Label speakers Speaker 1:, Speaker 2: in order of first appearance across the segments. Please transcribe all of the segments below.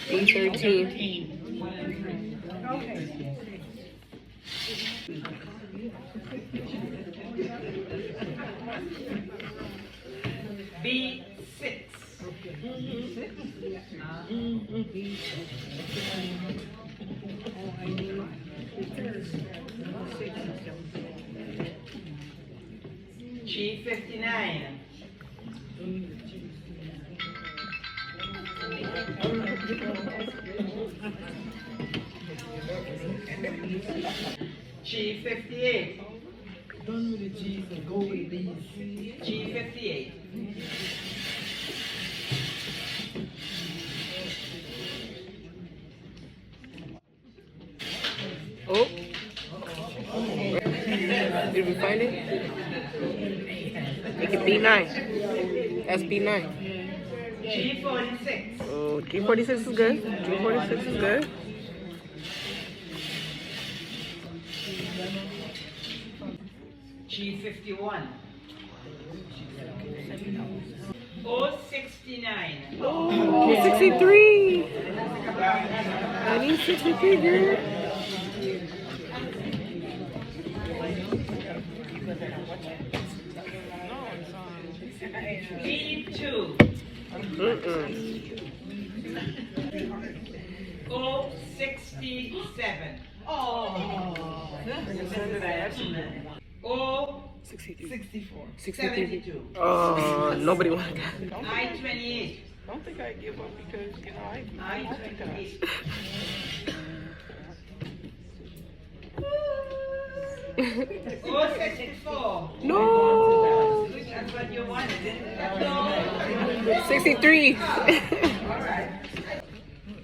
Speaker 1: B13.
Speaker 2: B6. G59. G58.
Speaker 3: Done with the G's and go with the B's.
Speaker 2: G58.
Speaker 1: Oh. Did we find it? Make it B9. That's B9.
Speaker 2: G46.
Speaker 1: Oh, G46 is good. G46 is good.
Speaker 2: G51. O69.
Speaker 1: Oh, 63. I need 63, girl.
Speaker 2: B2. O67. O
Speaker 3: 64.
Speaker 2: 72.
Speaker 1: Oh, nobody wanted that.
Speaker 2: I-28.
Speaker 3: Don't think I give up because, you know, I
Speaker 2: I-28. O64.
Speaker 1: No.
Speaker 2: That's what you wanted, isn't it?
Speaker 1: 63.
Speaker 2: Alright.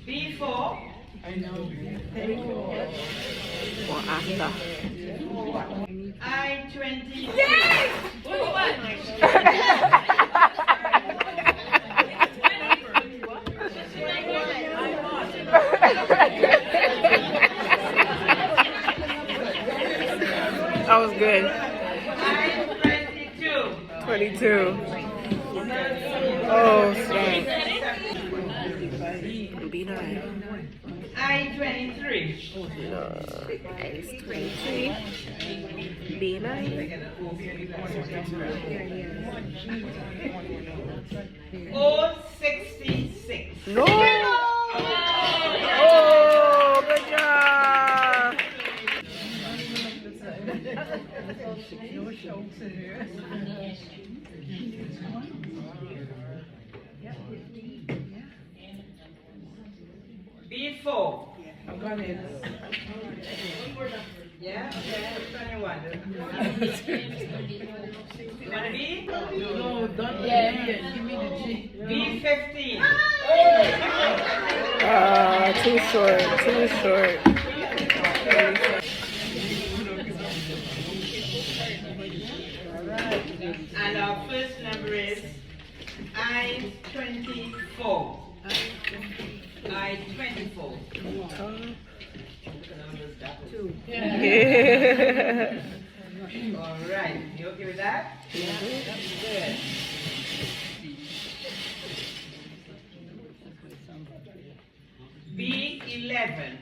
Speaker 2: B4.
Speaker 3: I know.
Speaker 1: Or after.
Speaker 2: I-20.
Speaker 1: That was good.
Speaker 2: I-22.
Speaker 1: 22. Oh, snap. B9.
Speaker 2: I-23.
Speaker 1: No. Ace 23. B9.
Speaker 2: O66.
Speaker 1: No. Oh, good job.
Speaker 2: B4.
Speaker 3: I got it.
Speaker 2: Yeah? Okay. 21. Want a B?
Speaker 3: No, don't give me the G.
Speaker 2: B15.
Speaker 1: Too short. Too short.
Speaker 2: And our first number is I-24. I-24.
Speaker 1: Yeah.
Speaker 2: All right. You okay with that? Yeah. Good. B11.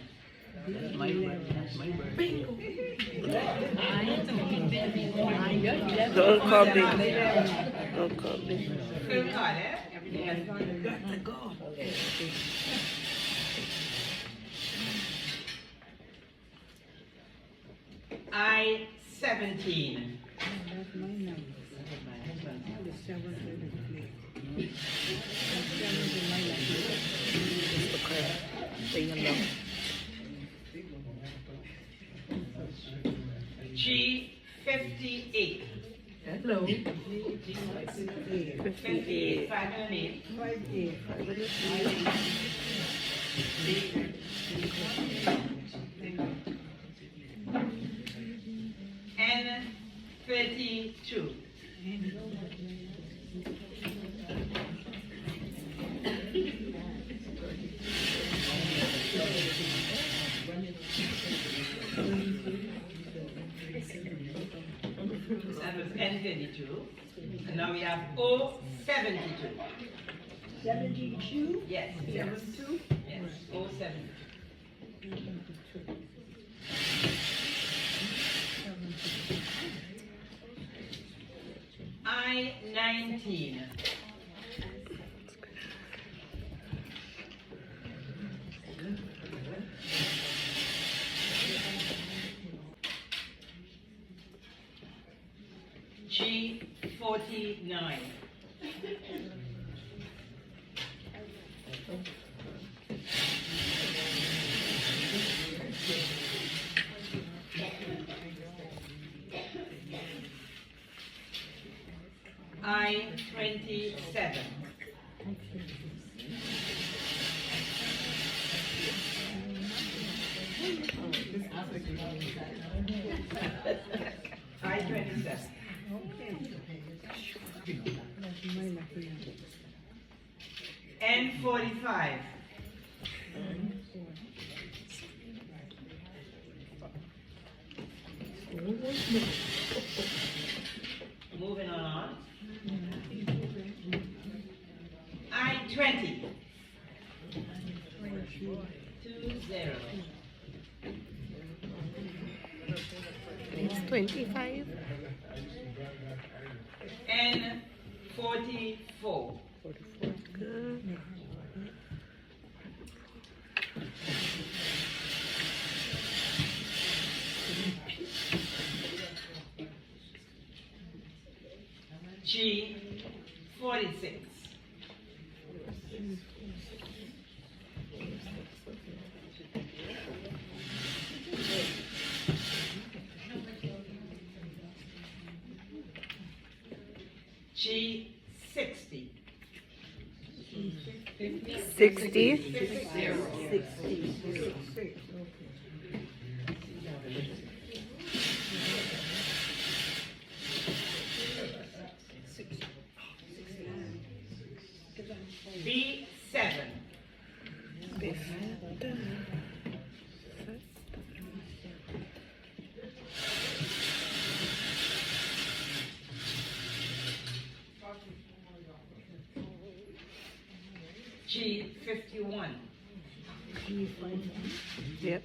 Speaker 1: Don't call me. Don't call me.
Speaker 2: Full card, eh? Everything has
Speaker 3: Got to go.
Speaker 2: I-17.
Speaker 3: That's my number. The 7 to the plate. 7 to my number.
Speaker 1: Okay. Say your number.
Speaker 2: G58.
Speaker 3: Hello.
Speaker 2: 58. 508.
Speaker 3: 58.
Speaker 2: N32. That was N32. And now we have O72.
Speaker 3: 72?
Speaker 2: Yes.
Speaker 3: 72?
Speaker 2: Yes. Oh, 7.
Speaker 3: 72. 72.
Speaker 2: I-19. G49. I-27. I-27.
Speaker 3: That's my lucky number.
Speaker 2: N45. Moving on. I-20. 20.
Speaker 1: It's 25.
Speaker 2: N44.
Speaker 1: 44. Good.
Speaker 2: G46. G60.
Speaker 1: 60.
Speaker 2: 60. B7. G51.
Speaker 1: Yep.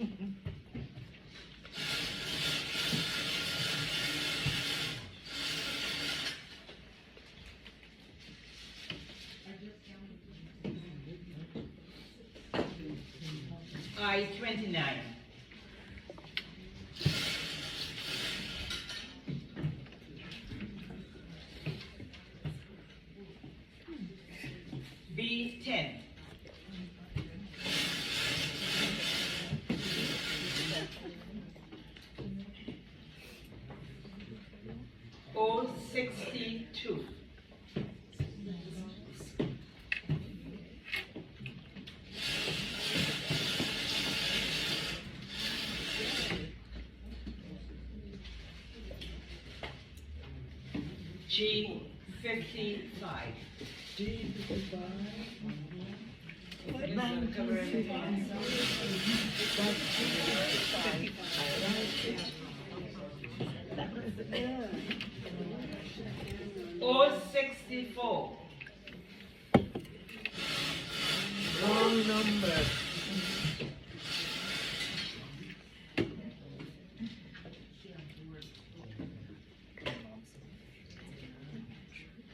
Speaker 2: I-29. B10. O62. G55. O64.
Speaker 1: Wrong number.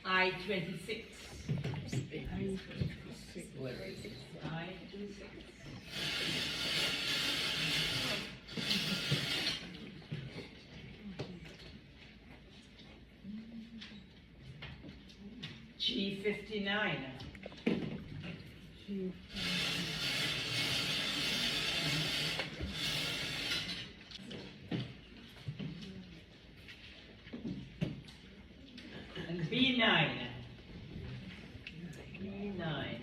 Speaker 2: I-26. I-26. G59. And B9. B9.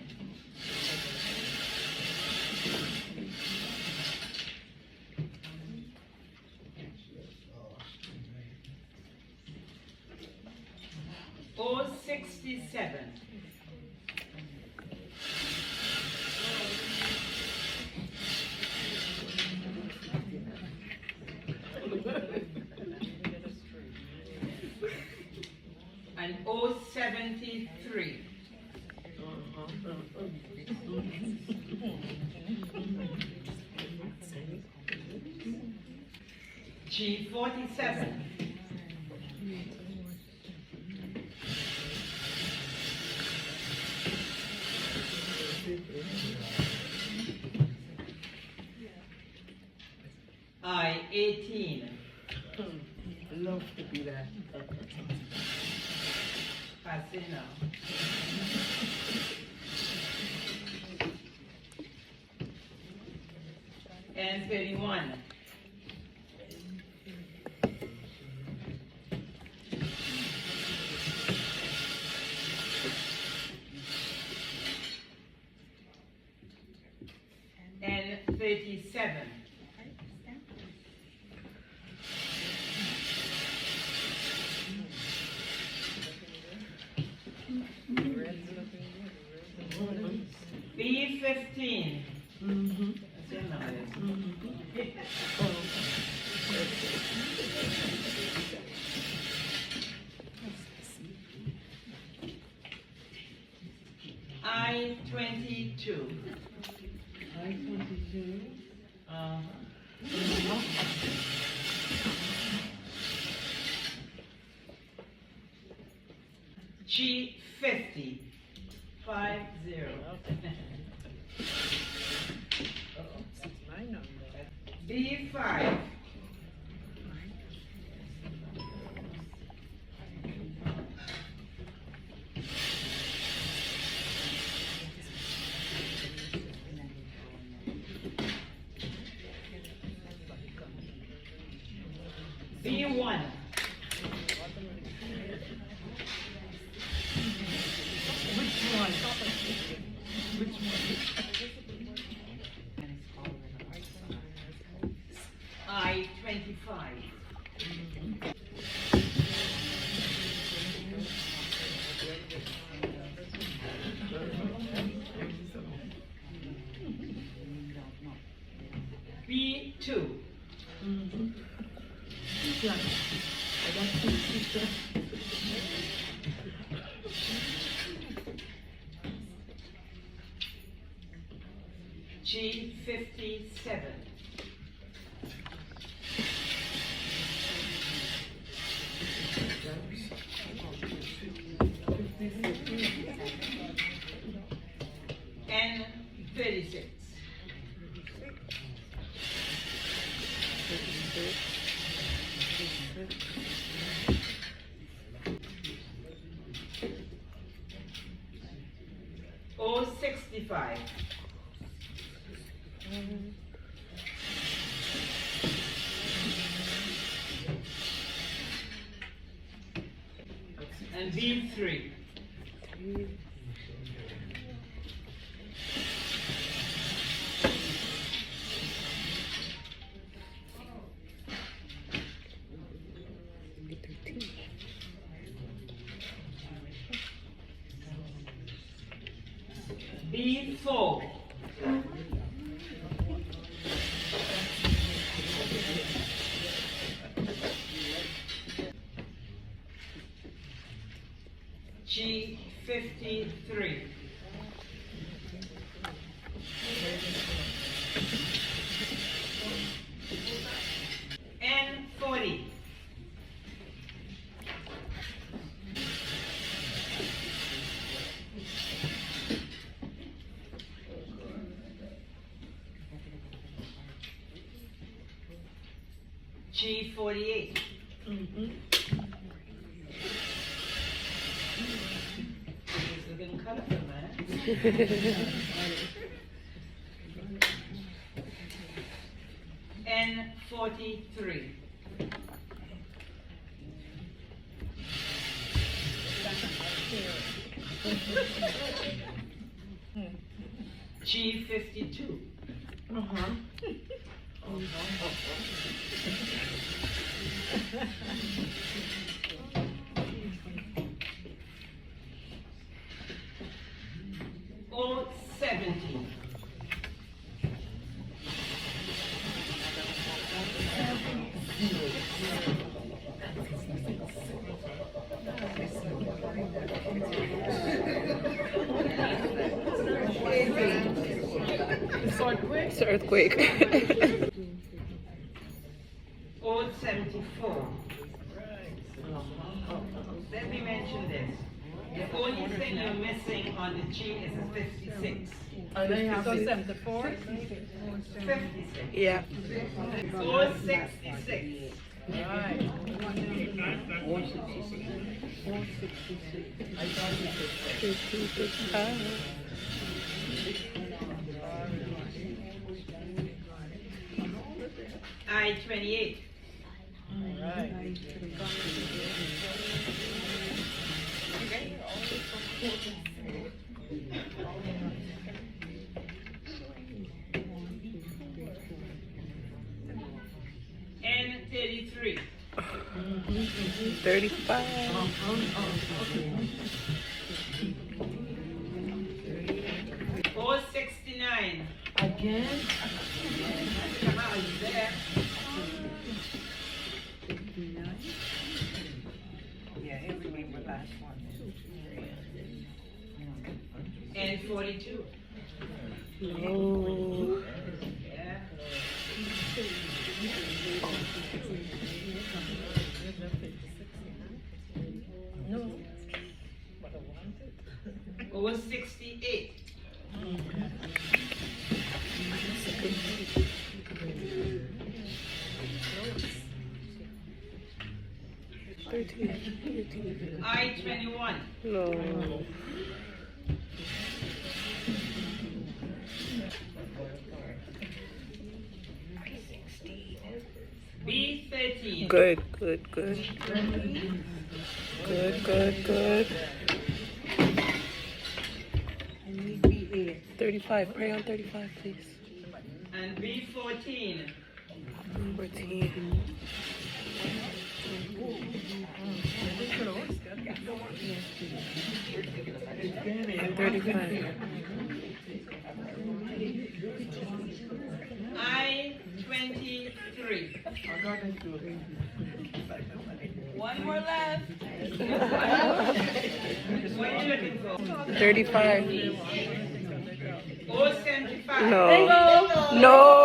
Speaker 2: O67. And O73. G47. I-18.
Speaker 1: Love to be there.
Speaker 2: Casino. N31. N37. B15. That's your number. I-22.
Speaker 3: I-22.
Speaker 2: G50. 50.
Speaker 1: That's my number.
Speaker 2: B5. B1.
Speaker 1: Which one? Which one?
Speaker 2: I-25. B2.
Speaker 1: Yeah. I got two.
Speaker 2: G57. N36. O65. And B3. B4. G53. N40. G48. It's looking colorful, man. N43. G52. O70.
Speaker 1: It's earthquake.
Speaker 2: Old 74. Let me mention this. The only thing you're missing on the G is a 56.
Speaker 1: And then you have
Speaker 3: So
Speaker 1: to
Speaker 3: 74?
Speaker 2: 56.
Speaker 4: Yeah.
Speaker 2: Old 66.
Speaker 1: Right.
Speaker 3: 466.
Speaker 1: I thought you said
Speaker 2: I-28.
Speaker 1: Right.
Speaker 2: N-33.
Speaker 4: 35.
Speaker 2: Old 69.
Speaker 1: Again?
Speaker 2: Come on, you there?
Speaker 3: 59.
Speaker 1: Yeah, every week the last one.
Speaker 2: N-42.
Speaker 4: Oh.
Speaker 2: Yeah.
Speaker 1: No.
Speaker 2: Over 68.
Speaker 4: 13.
Speaker 2: I-21.
Speaker 4: No.
Speaker 2: B-13.
Speaker 4: Good. Good. Good.
Speaker 3: I need B8.
Speaker 4: 35. Pray on 35, please.
Speaker 2: And B-14.
Speaker 4: 14. And 35.
Speaker 2: I-23.
Speaker 1: I got into it.
Speaker 2: One more left. What are you looking for?
Speaker 4: 35.
Speaker 2: Or 75.
Speaker 4: No. No.